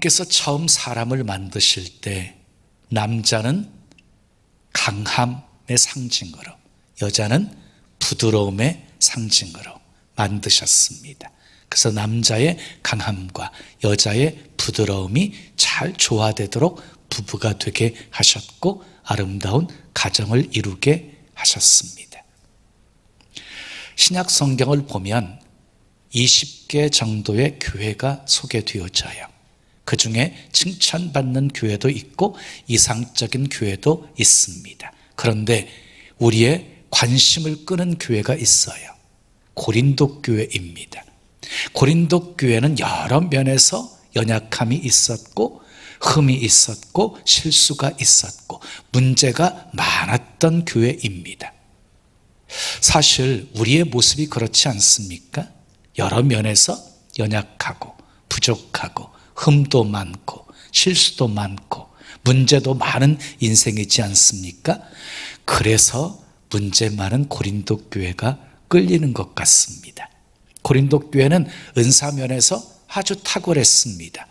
하나님께서 처음 사람을 만드실 때 남자는 강함의 상징으로, 여자는 부드러움의 상징으로 만드셨습니다. 그래서 남자의 강함과 여자의 부드러움이 잘 조화되도록 부부가 되게 하셨고 아름다운 가정을 이루게 하셨습니다. 신약 성경을 보면 20개 정도의 교회가 소개되어져요. 그 중에 칭찬받는 교회도 있고 이상적인 교회도 있습니다. 그런데 우리의 관심을 끄는 교회가 있어요. 고린도 교회입니다. 고린도 교회는 여러 면에서 연약함이 있었고 흠이 있었고 실수가 있었고 문제가 많았던 교회입니다. 사실 우리의 모습이 그렇지 않습니까? 여러 면에서 연약하고 부족하고 흠도 많고 실수도 많고 문제도 많은 인생이지 않습니까? 그래서 문제 많은 고린도 교회가 끌리는 것 같습니다. 고린도 교회는 은사면에서 아주 탁월했습니다.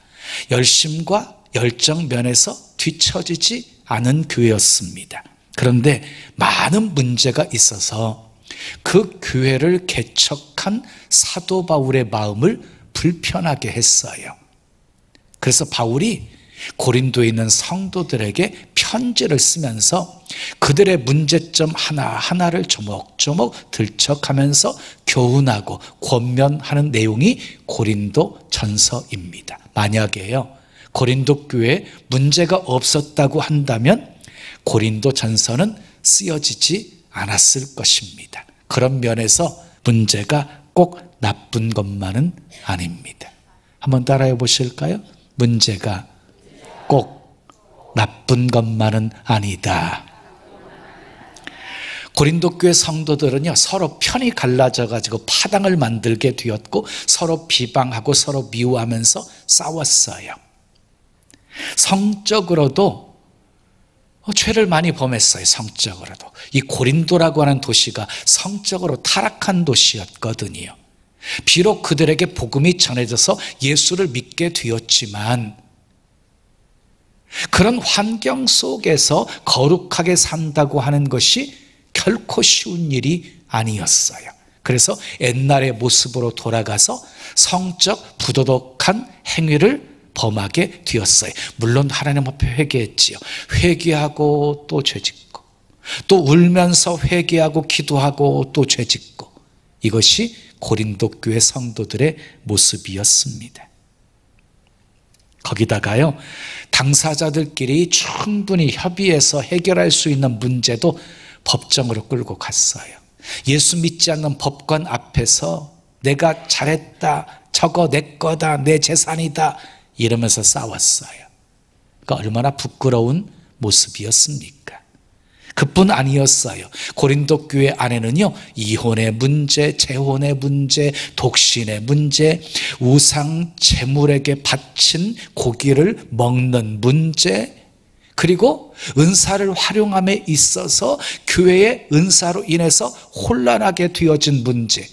열심과 열정 면에서 뒤처지지 않은 교회였습니다. 그런데 많은 문제가 있어서 그 교회를 개척한 사도 바울의 마음을 불편하게 했어요. 그래서 바울이 고린도에 있는 성도들에게 편지를 쓰면서 그들의 문제점 하나하나를 조목조목 들춰가면서 교훈하고 권면하는 내용이 고린도 전서입니다. 만약에요, 고린도 교회에 문제가 없었다고 한다면 고린도 전서는 쓰여지지 않았을 것입니다. 그런 면에서 문제가 꼭 나쁜 것만은 아닙니다. 한번 따라해 보실까요? 문제가 꼭 나쁜 것만은 아니다. 고린도 교회 성도들은요, 서로 편이 갈라져 가지고 파당을 만들게 되었고 서로 비방하고 서로 미워하면서 싸웠어요. 성적으로도 죄를 많이 범했어요. 성적으로도. 이 고린도라고 하는 도시가 성적으로 타락한 도시였거든요. 비록 그들에게 복음이 전해져서 예수를 믿게 되었지만 그런 환경 속에서 거룩하게 산다고 하는 것이 결코 쉬운 일이 아니었어요. 그래서 옛날의 모습으로 돌아가서 성적 부도덕한 행위를 범하게 되었어요. 물론 하나님 앞에 회개했지요. 회개하고 또 죄짓고 또 울면서 회개하고 기도하고 또 죄짓고, 이것이 고린도 교회 성도들의 모습이었습니다. 거기다가요, 당사자들끼리 충분히 협의해서 해결할 수 있는 문제도 법정으로 끌고 갔어요. 예수 믿지 않는 법관 앞에서 내가 잘했다, 저거 내 거다, 내 재산이다 이러면서 싸웠어요. 그러니까 얼마나 부끄러운 모습이었습니까? 그뿐 아니었어요. 고린도 교회 안에는요, 이혼의 문제, 재혼의 문제, 독신의 문제, 우상 제물에게 바친 고기를 먹는 문제, 그리고 은사를 활용함에 있어서 교회의 은사로 인해서 혼란하게 되어진 문제,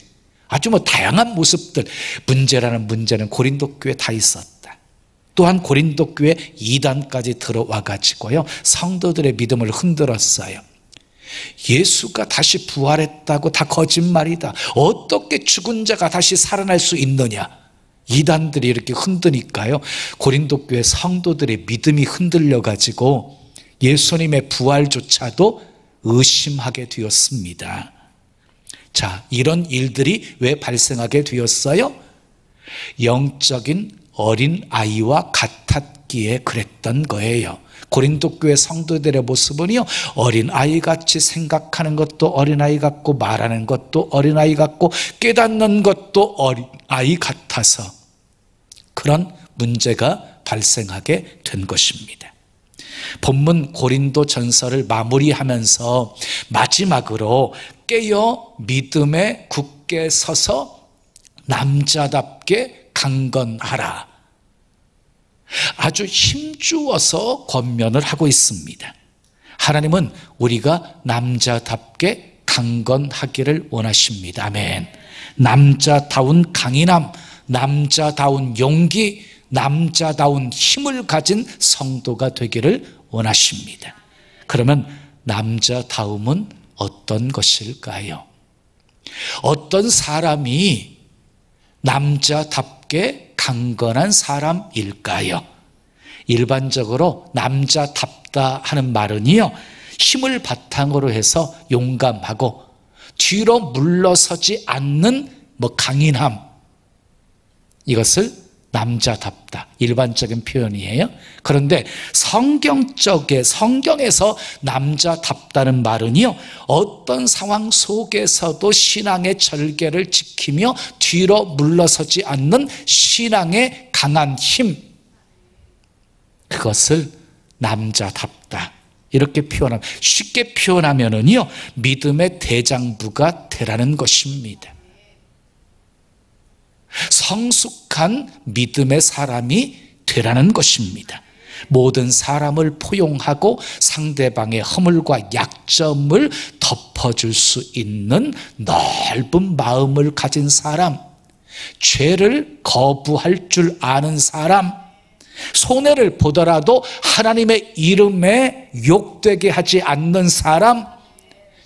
아주 다양한 모습들, 문제라는 문제는 고린도 교회에 다 있었다. 또한 고린도 교회 이단까지 들어와 가지고요, 성도들의 믿음을 흔들었어요. 예수가 다시 부활했다고 다 거짓말이다. 어떻게 죽은 자가 다시 살아날 수 있느냐. 이단들이 이렇게 흔드니까요, 고린도 교회 성도들의 믿음이 흔들려 가지고 예수님의 부활조차도 의심하게 되었습니다. 자, 이런 일들이 왜 발생하게 되었어요? 영적인 어린 아이와 같았기에 그랬던 거예요. 고린도 교회 성도들의 모습은요, 어린아이 같이 생각하는 것도 어린아이 같고 말하는 것도 어린아이 같고 깨닫는 것도 어린아이 같아서 그런 문제가 발생하게 된 것입니다. 본문 고린도 전서를 마무리하면서 마지막으로 깨어 믿음에 굳게 서서 남자답게 강건하라, 아주 힘주어서 권면을 하고 있습니다. 하나님은 우리가 남자답게 강건하기를 원하십니다. 아멘. 남자다운 강인함, 남자다운 용기, 남자다운 힘을 가진 성도가 되기를 원하십니다. 그러면 남자다움은 어떤 것일까요? 어떤 사람이 남자답게 강건한 사람일까요? 일반적으로 남자답다 하는 말은요, 힘을 바탕으로 해서 용감하고 뒤로 물러서지 않는 강인함, 이것을 남자답다, 일반적인 표현이에요. 그런데 성경에서 남자답다는 말은요, 어떤 상황 속에서도 신앙의 절개를 지키며 뒤로 물러서지 않는 신앙의 강한 힘, 그것을 남자답다 이렇게 표현하면, 쉽게 표현하면은요, 믿음의 대장부가 되라는 것입니다. 성숙한 믿음의 사람이 되라는 것입니다. 모든 사람을 포용하고 상대방의 허물과 약점을 덮어줄 수 있는 넓은 마음을 가진 사람, 죄를 거부할 줄 아는 사람, 손해를 보더라도 하나님의 이름에 욕되게 하지 않는 사람,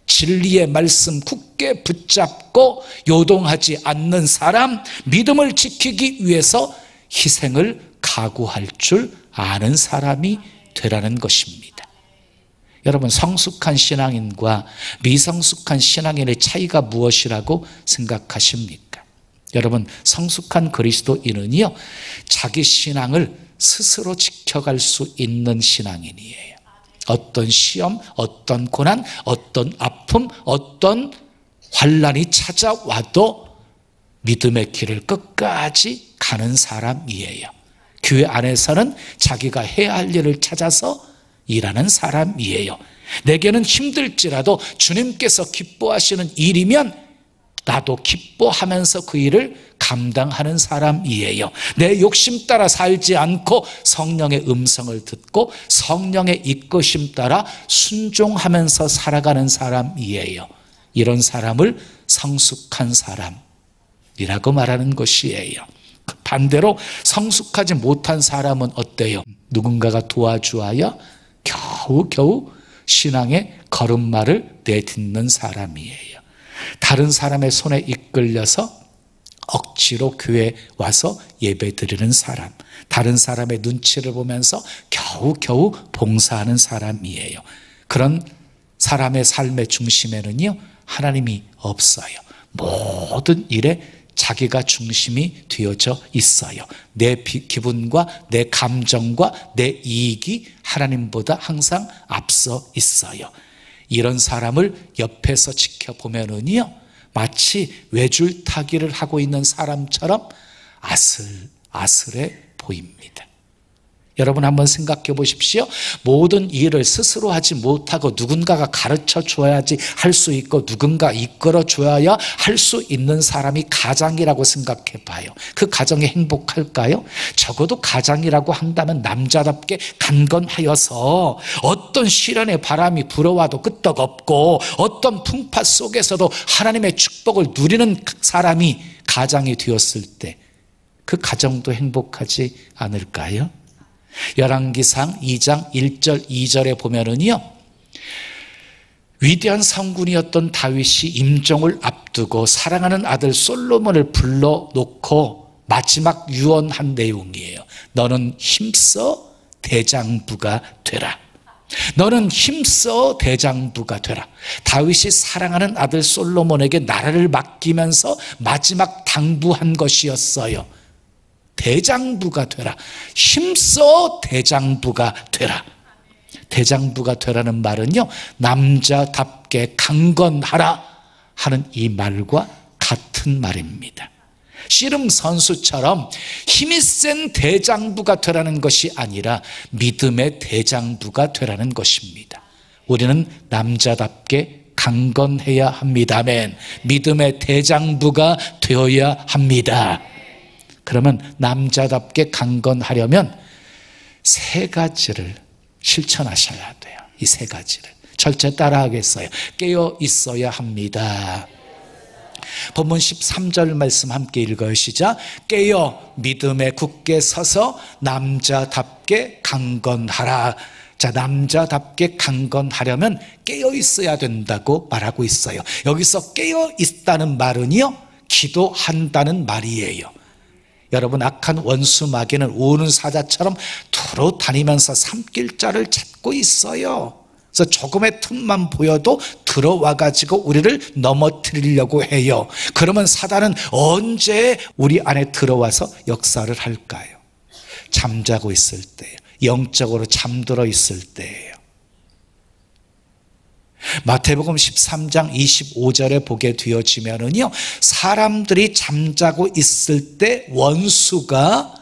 진리의 말씀 굳게 붙잡고 요동하지 않는 사람, 믿음을 지키기 위해서 희생을 각오할 줄 아는 사람이 되라는 것입니다. 여러분, 성숙한 신앙인과 미성숙한 신앙인의 차이가 무엇이라고 생각하십니까? 여러분, 성숙한 그리스도인은요, 자기 신앙을 스스로 지켜갈 수 있는 신앙인이에요. 어떤 시험, 어떤 고난, 어떤 아픔, 어떤 환난이 찾아와도 믿음의 길을 끝까지 가는 사람이에요. 교회 안에서는 자기가 해야 할 일을 찾아서 일하는 사람이에요. 내게는 힘들지라도 주님께서 기뻐하시는 일이면 나도 기뻐하면서 그 일을 감당하는 사람이에요. 내 욕심 따라 살지 않고 성령의 음성을 듣고 성령의 이끄심 따라 순종하면서 살아가는 사람이에요. 이런 사람을 성숙한 사람이라고 말하는 것이에요. 반대로 성숙하지 못한 사람은 어때요? 누군가가 도와주어야 겨우겨우 신앙의 걸음마를 내딛는 사람이에요. 다른 사람의 손에 이끌려서 억지로 교회에 와서 예배드리는 사람, 다른 사람의 눈치를 보면서 겨우겨우 봉사하는 사람이에요. 그런 사람의 삶의 중심에는요, 하나님이 없어요. 모든 일에 자기가 중심이 되어져 있어요. 내 기분과 내 감정과 내 이익이 하나님보다 항상 앞서 있어요. 이런 사람을 옆에서 지켜보면은요, 마치 외줄타기를 하고 있는 사람처럼 아슬아슬해 보입니다. 여러분 한번 생각해 보십시오. 모든 일을 스스로 하지 못하고 누군가가 가르쳐 줘야지 할 수 있고 누군가 이끌어 줘야 할 수 있는 사람이 가장이라고 생각해 봐요. 그 가정이 행복할까요? 적어도 가장이라고 한다면 남자답게 강건하여서 어떤 시련의 바람이 불어와도 끄떡없고 어떤 풍파 속에서도 하나님의 축복을 누리는 사람이 가장이 되었을 때 그 가정도 행복하지 않을까요? 열왕기상 2장 1절 2절에 보면은요, 위대한 성군이었던 다윗이 임종을 앞두고 사랑하는 아들 솔로몬을 불러놓고 마지막 유언한 내용이에요. 너는 힘써 대장부가 되라. 너는 힘써 대장부가 되라. 다윗이 사랑하는 아들 솔로몬에게 나라를 맡기면서 마지막 당부한 것이었어요. 대장부가 되라. 힘써 대장부가 되라. 대장부가 되라는 말은요, 남자답게 강건하라 하는 이 말과 같은 말입니다. 씨름 선수처럼 힘이 센 대장부가 되라는 것이 아니라 믿음의 대장부가 되라는 것입니다. 우리는 남자답게 강건해야 합니다. 아멘. 믿음의 대장부가 되어야 합니다. 그러면 남자답게 강건하려면 세 가지를 실천하셔야 돼요. 이 세 가지를. 절제 따라 하겠어요. 깨어 있어야 합니다. 본문 13절 말씀 함께 읽어요. 시작. 깨어 믿음에 굳게 서서 남자답게 강건하라. 자, 남자답게 강건하려면 깨어 있어야 된다고 말하고 있어요. 여기서 깨어 있다는 말은요, 기도한다는 말이에요. 여러분, 악한 원수 마귀는 우는 사자처럼 두루 다니면서 삼킬자를 찾고 있어요. 그래서 조금의 틈만 보여도 들어와 가지고 우리를 넘어뜨리려고 해요. 그러면 사단은 언제 우리 안에 들어와서 역사를 할까요? 잠자고 있을 때예요. 영적으로 잠들어 있을 때예요. 마태복음 13장 25절에 보게 되어지면은요, 사람들이 잠자고 있을 때 원수가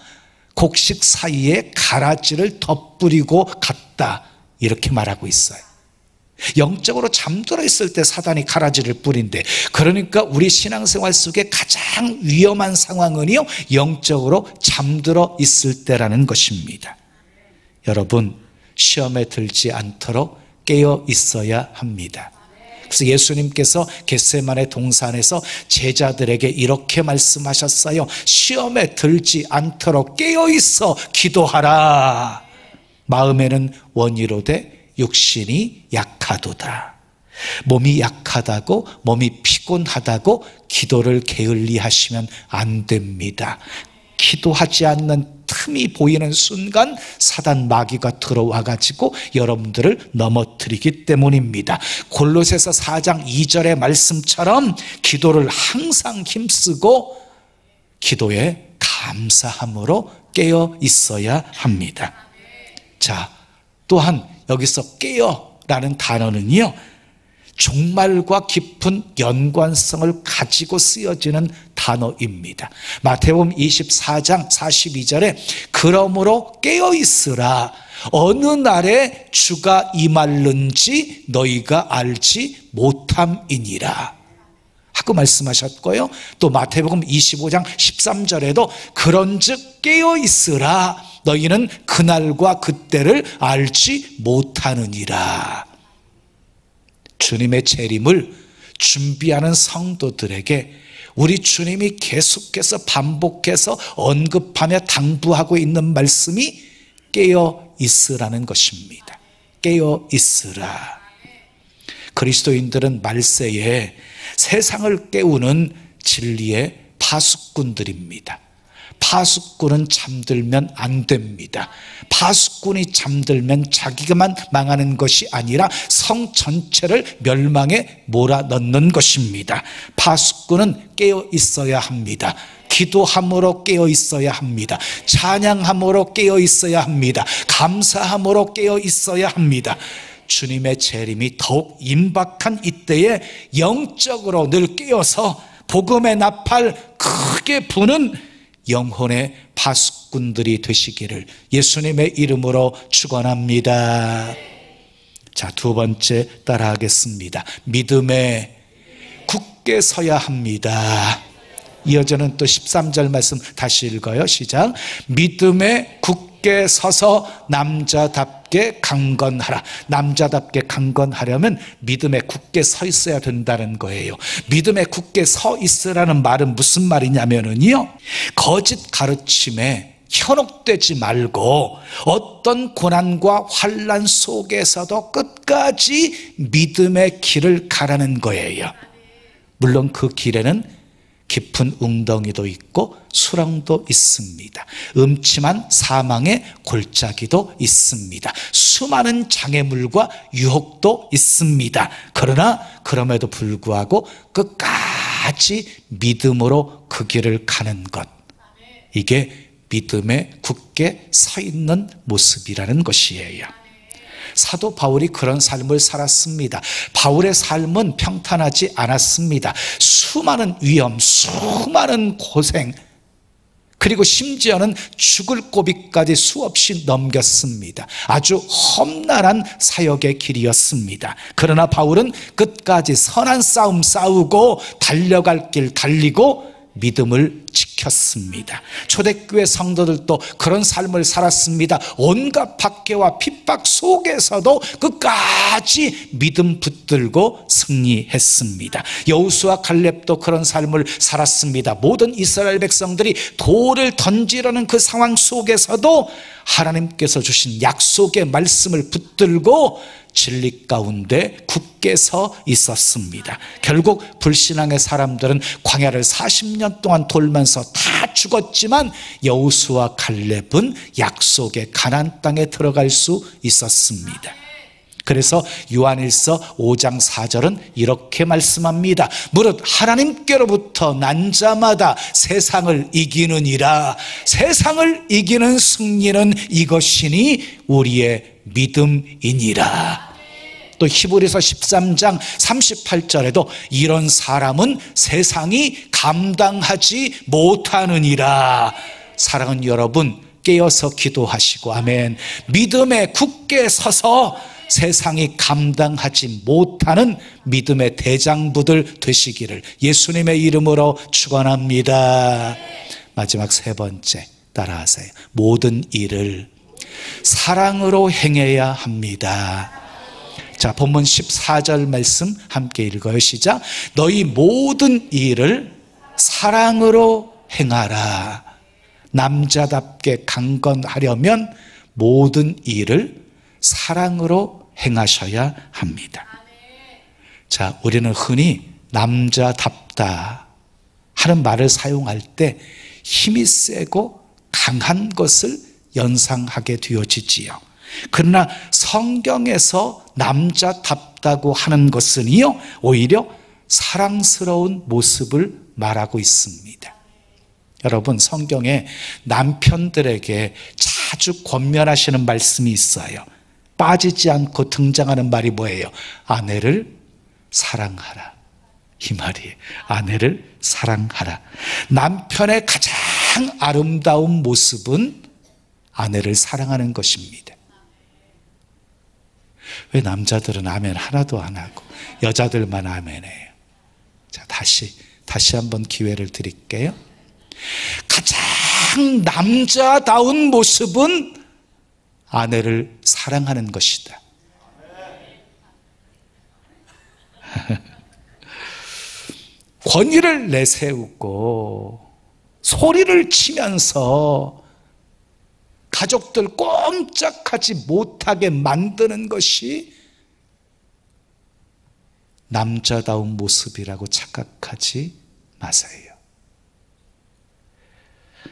곡식 사이에 가라지를 덧뿌리고 갔다, 이렇게 말하고 있어요. 영적으로 잠들어 있을 때 사단이 가라지를 뿌린대. 그러니까 우리 신앙생활 속에 가장 위험한 상황은요, 영적으로 잠들어 있을 때라는 것입니다. 여러분, 시험에 들지 않도록 깨어 있어야 합니다. 그래서 예수님께서 겟세마네 동산에서 제자들에게 이렇게 말씀하셨어요. 시험에 들지 않도록 깨어 있어 기도하라. 마음에는 원이로되 육신이 약하도다. 몸이 약하다고, 몸이 피곤하다고 기도를 게을리 하시면 안 됩니다. 기도하지 않는 틈이 보이는 순간 사단 마귀가 들어와 가지고 여러분들을 넘어뜨리기 때문입니다. 골로새서 4장 2절의 말씀처럼 기도를 항상 힘쓰고 기도에 감사함으로 깨어 있어야 합니다. 자, 또한 여기서 깨어라는 단어는요, 종말과 깊은 연관성을 가지고 쓰여지는 단어입니다. 마태복음 24장 42절에 그러므로 깨어있으라. 어느 날에 주가 임할는지 너희가 알지 못함이니라 하고 말씀하셨고요. 또 마태복음 25장 13절에도 그런즉 깨어있으라. 너희는 그날과 그때를 알지 못하느니라. 주님의 재림을 준비하는 성도들에게 우리 주님이 계속해서 반복해서 언급하며 당부하고 있는 말씀이 깨어 있으라는 것입니다. 깨어 있으라. 그리스도인들은 말세에 세상을 깨우는 진리의 파수꾼들입니다. 파수꾼은 잠들면 안 됩니다. 파수꾼이 잠들면 자기가만 망하는 것이 아니라 성 전체를 멸망에 몰아넣는 것입니다. 파수꾼은 깨어 있어야 합니다. 기도함으로 깨어 있어야 합니다. 찬양함으로 깨어 있어야 합니다. 감사함으로 깨어 있어야 합니다. 주님의 재림이 더욱 임박한 이때에 영적으로 늘 깨어서 복음의 나팔 크게 부는 영혼의 파수꾼들이 되시기를 예수님의 이름으로 축원합니다. 자, 두 번째 따라하겠습니다. 믿음에 굳게 서야 합니다. 이어지는 또 13절 말씀 다시 읽어요. 시작. 믿음에 굳게 서서 남자답게 강건하라. 남자답게 강건하려면 믿음에 굳게 서 있어야 된다는 거예요. 믿음에 굳게 서 있으라는 말은 무슨 말이냐면요, 거짓 가르침에 현혹되지 말고 어떤 고난과 환난 속에서도 끝까지 믿음의 길을 가라는 거예요. 물론 그 길에는 깊은 웅덩이도 있고 수렁도 있습니다. 음침한 사망의 골짜기도 있습니다. 수많은 장애물과 유혹도 있습니다. 그러나 그럼에도 불구하고 끝까지 믿음으로 그 길을 가는 것, 이게 믿음에 굳게 서 있는 모습이라는 것이에요. 사도 바울이 그런 삶을 살았습니다. 바울의 삶은 평탄하지 않았습니다. 수많은 위험, 수많은 고생, 그리고 심지어는 죽을 고비까지 수없이 넘겼습니다. 아주 험난한 사역의 길이었습니다. 그러나 바울은 끝까지 선한 싸움 싸우고 달려갈 길 달리고 믿음을 지켰습니다. 초대교회 성도들도 그런 삶을 살았습니다. 온갖 박해와 핍박 속에서도 끝까지 믿음 붙들고 승리했습니다. 여호수아 갈렙도 그런 삶을 살았습니다. 모든 이스라엘 백성들이 돌을 던지려는 그 상황 속에서도 하나님께서 주신 약속의 말씀을 붙들고 진리 가운데 굳게 서 있었습니다. 결국 불신앙의 사람들은 광야를 40년 동안 돌면서 다 죽었지만 여호수아 갈렙은 약속의 가나안 땅에 들어갈 수 있었습니다. 그래서 요한일서 5장 4절은 이렇게 말씀합니다. 무릇 하나님께로부터 난 자마다 세상을 이기느니라. 세상을 이기는 승리는 이것이니 우리의 믿음이니라. 또 히브리서 13장 38절에도 이런 사람은 세상이 감당하지 못하느니라. 사랑하는 여러분, 깨어서 기도하시고 아멘. 믿음에 굳게 서서 세상이 감당하지 못하는 믿음의 대장부들 되시기를 예수님의 이름으로 축원합니다. 마지막 세 번째, 따라하세요. 모든 일을 사랑으로 행해야 합니다. 자, 본문 14절 말씀 함께 읽어요. 시작. 너희 모든 일을 사랑으로 행하라. 남자답게 강건하려면 모든 일을 사랑으로 행하셔야 합니다. 자, 우리는 흔히 남자답다 하는 말을 사용할 때 힘이 세고 강한 것을 연상하게 되어지지요. 그러나 성경에서 남자답다고 하는 것은요, 오히려 사랑스러운 모습을 말하고 있습니다. 여러분, 성경에 남편들에게 자주 권면하시는 말씀이 있어요. 빠지지 않고 등장하는 말이 뭐예요? 아내를 사랑하라. 이 말이에요. 아내를 사랑하라. 남편의 가장 아름다운 모습은 아내를 사랑하는 것입니다. 왜 남자들은 아멘 하나도 안 하고 여자들만 아멘해요? 자, 다시 한번 기회를 드릴게요. 가장 남자다운 모습은 아내를 사랑하는 것이다. 권위를 내세우고 소리를 치면서 가족들 꼼짝하지 못하게 만드는 것이 남자다운 모습이라고 착각하지 마세요.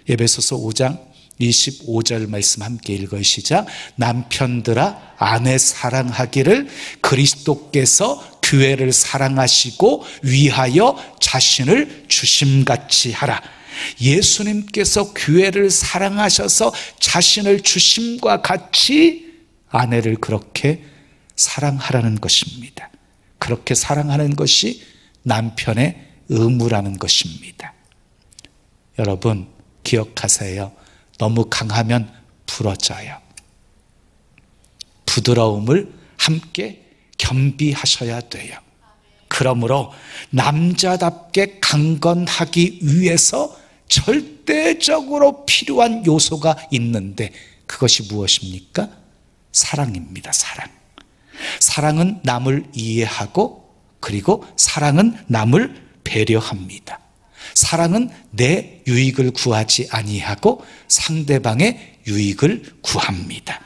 에베소서 5장 25절 말씀 함께 읽어요. 시작. 남편들아 아내 사랑하기를 그리스도께서 교회를 사랑하시고 위하여 자신을 주심같이 하라. 예수님께서 교회를 사랑하셔서 자신을 주심과 같이 아내를 그렇게 사랑하라는 것입니다. 그렇게 사랑하는 것이 남편의 의무라는 것입니다. 여러분 기억하세요. 너무 강하면 부러져요. 부드러움을 함께 겸비하셔야 돼요. 그러므로 남자답게 강건하기 위해서 절대적으로 필요한 요소가 있는데 그것이 무엇입니까? 사랑입니다. 사랑. 사랑은 남을 이해하고 그리고 사랑은 남을 배려합니다. 사랑은 내 유익을 구하지 아니하고 상대방의 유익을 구합니다.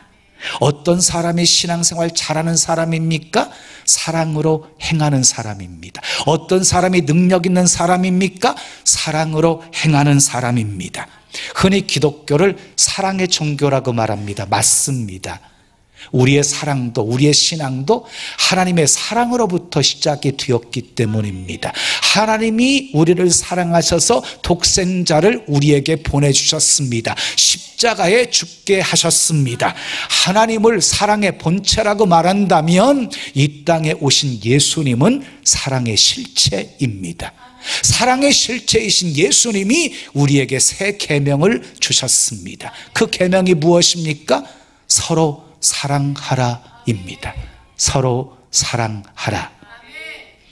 어떤 사람이 신앙생활 잘하는 사람입니까? 사랑으로 행하는 사람입니다. 어떤 사람이 능력 있는 사람입니까? 사랑으로 행하는 사람입니다. 흔히 기독교를 사랑의 종교라고 말합니다. 맞습니다. 우리의 사랑도 우리의 신앙도 하나님의 사랑으로부터 시작이 되었기 때문입니다. 하나님이 우리를 사랑하셔서 독생자를 우리에게 보내주셨습니다. 십자가에 죽게 하셨습니다. 하나님을 사랑의 본체라고 말한다면 이 땅에 오신 예수님은 사랑의 실체입니다. 사랑의 실체이신 예수님이 우리에게 새 계명을 주셨습니다. 그 계명이 무엇입니까? 서로 사랑하라입니다. 서로 사랑하라.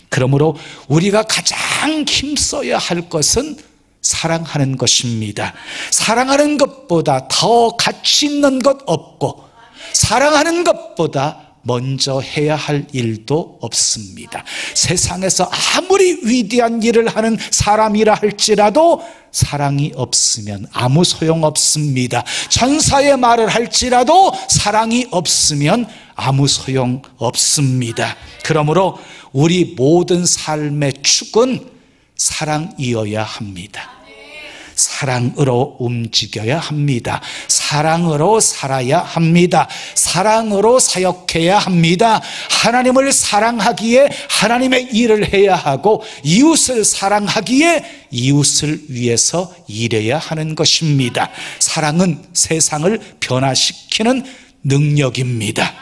그러므로 우리가 가장 힘써야 할 것은 사랑하는 것입니다. 사랑하는 것보다 더 가치 있는 것 없고 사랑하는 것보다 먼저 해야 할 일도 없습니다. 세상에서 아무리 위대한 일을 하는 사람이라 할지라도 사랑이 없으면 아무 소용 없습니다. 천사의 말을 할지라도 사랑이 없으면 아무 소용 없습니다. 그러므로 우리 모든 삶의 축은 사랑이어야 합니다. 사랑으로 움직여야 합니다. 사랑으로 살아야 합니다. 사랑으로 사역해야 합니다. 하나님을 사랑하기에 하나님의 일을 해야 하고 이웃을 사랑하기에 이웃을 위해서 일해야 하는 것입니다. 사랑은 세상을 변화시키는 능력입니다.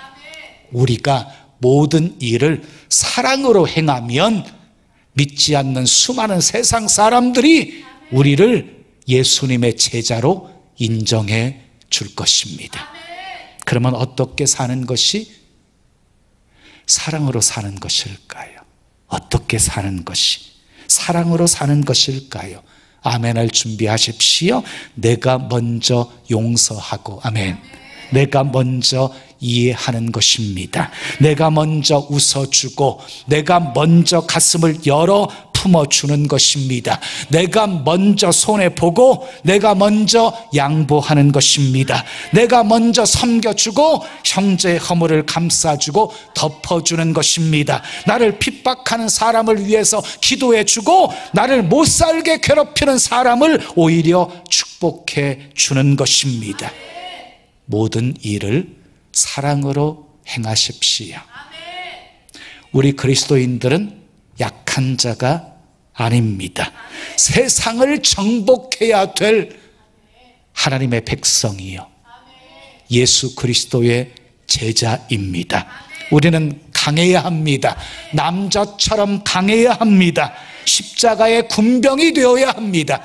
우리가 모든 일을 사랑으로 행하면 믿지 않는 수많은 세상 사람들이 우리를 예수님의 제자로 인정해 줄 것입니다. 그러면 어떻게 사는 것이 사랑으로 사는 것일까요? 어떻게 사는 것이 사랑으로 사는 것일까요? 아멘을 준비하십시오. 내가 먼저 용서하고, 아멘. 내가 먼저 이해하는 것입니다. 내가 먼저 웃어주고 내가 먼저 가슴을 열어 품어주는 것입니다. 내가 먼저 손해보고 내가 먼저 양보하는 것입니다. 내가 먼저 섬겨주고 형제의 허물을 감싸주고 덮어주는 것입니다. 나를 핍박하는 사람을 위해서 기도해주고 나를 못살게 괴롭히는 사람을 오히려 축복해 주는 것입니다. 모든 일을 사랑으로 행하십시오. 우리 그리스도인들은 약한 자가 아닙니다. 세상을 정복해야 될 하나님의 백성이요 예수 그리스도의 제자입니다. 우리는 강해야 합니다. 남자처럼 강해야 합니다. 십자가의 군병이 되어야 합니다.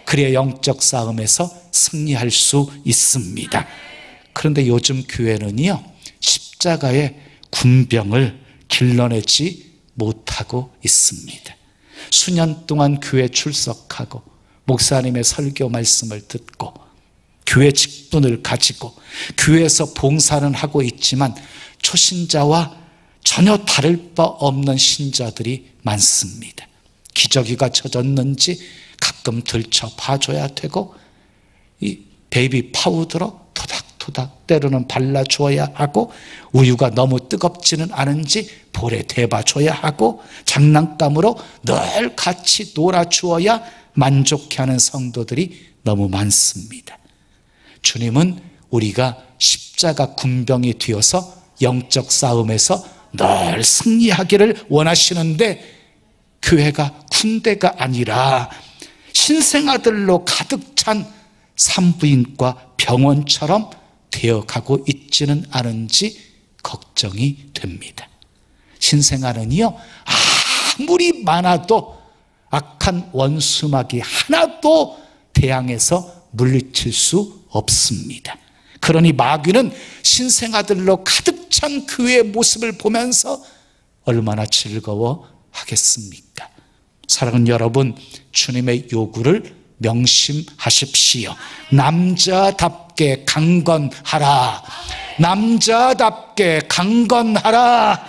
그래야 영적 싸움에서 승리할 수 있습니다. 그런데 요즘 교회는요 십자가의 군병을 길러내지 못하고 있습니다. 수년 동안 교회 출석하고 목사님의 설교 말씀을 듣고 교회 직분을 가지고 교회에서 봉사는 하고 있지만 초신자와 전혀 다를 바 없는 신자들이 많습니다. 기저귀가 젖었는지 가끔 들춰 봐줘야 되고 이 베이비 파우더로 토닥토닥 때로는 발라줘야 하고 우유가 너무 뜨겁지는 않은지 볼에 대봐줘야 하고 장난감으로 늘 같이 놀아주어야 만족해하는 성도들이 너무 많습니다. 주님은 우리가 십자가 군병이 되어서 영적 싸움에서 늘 승리하기를 원하시는데 교회가 군대가 아니라 신생아들로 가득 찬 산부인과 병원처럼 되어가고 있지는 않은지 걱정이 됩니다. 신생아는요 아무리 많아도 악한 원수마귀 하나도 대항해서 물리칠 수 없습니다. 그러니 마귀는 신생아들로 가득 찬 교회의 모습을 보면서 얼마나 즐거워하겠습니까? 사랑하는 여러분, 주님의 요구를 명심하십시오. 남자답게 강건하라. 남자답게 강건하라.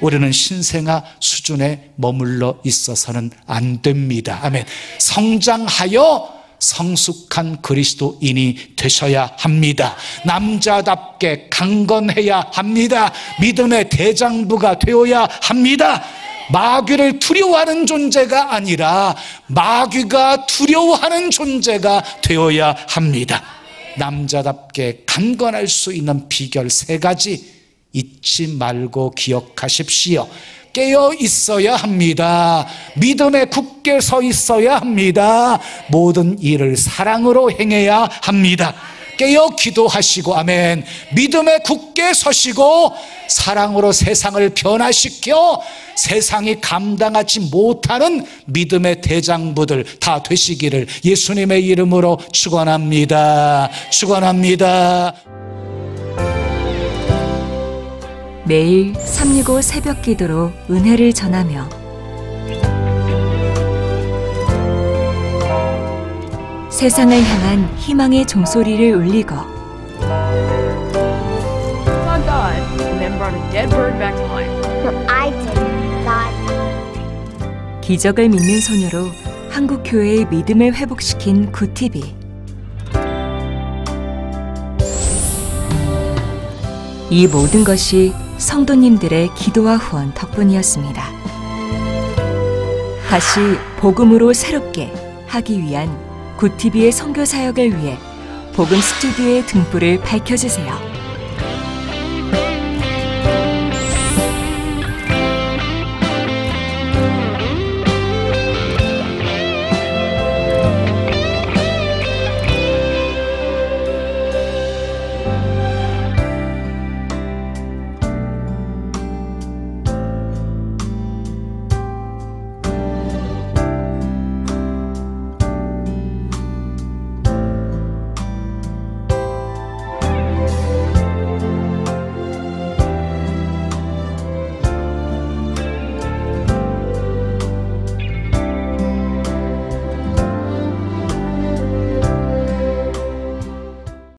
우리는 신생아 수준에 머물러 있어서는 안 됩니다. 아멘. 성장하여 성숙한 그리스도인이 되셔야 합니다. 남자답게 강건해야 합니다. 믿음의 대장부가 되어야 합니다. 마귀를 두려워하는 존재가 아니라 마귀가 두려워하는 존재가 되어야 합니다. 남자답게 강건할 수 있는 비결 3가지 잊지 말고 기억하십시오. 깨어 있어야 합니다. 믿음에 굳게 서 있어야 합니다. 모든 일을 사랑으로 행해야 합니다. 깨어 기도하시고 아멘. 믿음에 굳게 서시고 사랑으로 세상을 변화시켜 세상이 감당하지 못하는 믿음의 대장부들 다 되시기를 예수님의 이름으로 축원합니다. 축원합니다. 매일 365 새벽 기도로 은혜를 전하며 세상을 향한 희망의 종소리를 울리고 saw God and then brought a dead bird back to life. No, I didn't. God. 기적을 믿는 소녀로 한국 교회의 믿음을 회복시킨 구티비. 이 모든 것이 성도님들의 기도와 후원 덕분이었습니다. 다시 복음으로 새롭게 하기 위한 구티비의 선교 사역을 위해 복음 스튜디오의 등불을 밝혀주세요.